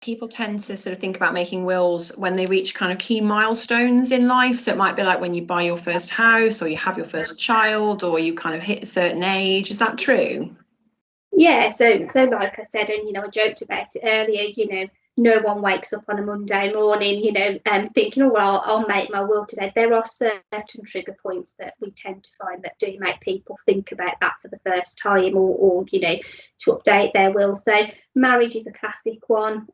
people tend to sort of think about making wills when they reach kind of key milestones in life. So it might be like when you buy your first house, or you have your first child, or you kind of hit a certain age. Is that true? Yeah, so like I said, and I joked about it earlier, no one wakes up on a Monday morning, thinking, oh, well, I'll make my will today. There are certain trigger points that we tend to find that do make people think about that for the first time, or to update their will. So marriage is a classic one.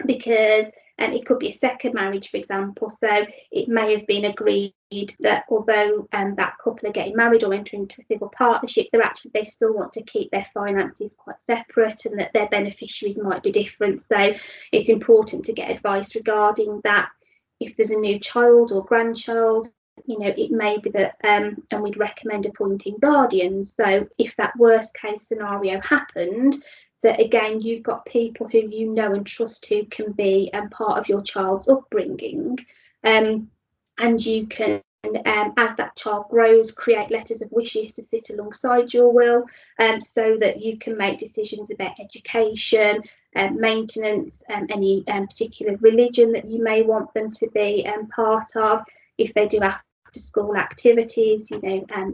Because it could be a second marriage, for example. So it may have been agreed that although that couple are getting married or entering into a civil partnership, they still want to keep their finances quite separate, and that their beneficiaries might be different. So it's important to get advice regarding that. If there's a new child or grandchild, it may be that, and we'd recommend appointing guardians. So if that worst case scenario happened, that again, you've got people who you know and trust who can be part of your child's upbringing, and you can, as that child grows, create letters of wishes to sit alongside your will, so that you can make decisions about education, maintenance, any particular religion that you may want them to be part of. If they do after school activities,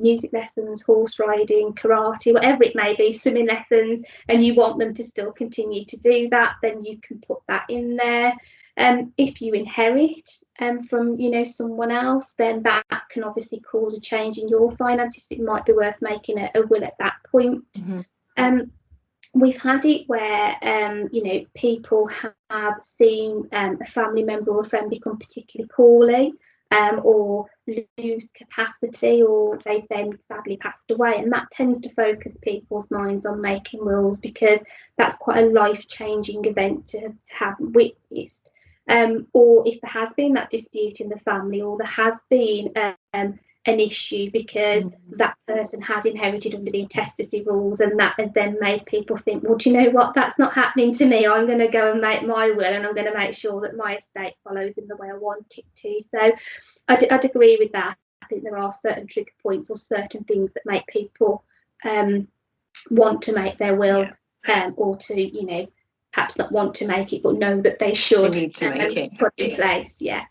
music lessons, horse riding, karate, whatever it may be, swimming lessons, and you want them to still continue to do that, then you can put that in there. If you inherit from someone else, then that can obviously cause a change in your finances. It might be worth making a will at that point. Mm-hmm. We've had it where people have seen a family member or a friend become particularly poorly, or lose capacity, or they've then sadly passed away, and that tends to focus people's minds on making wills, because that's quite a life-changing event to have witnessed. Or if there has been that dispute in the family, or there has been an issue because that person has inherited under the intestacy rules, and that has then made people think, well, do you know what, that's not happening to me. I'm going to go and make my will, and I'm going to make sure that my estate follows in the way I want it to. So I'd agree with that. I think there are certain trigger points or certain things that make people want to make their will, or to perhaps not want to make it, but know that they should. They need to make it. Put in place. Yeah.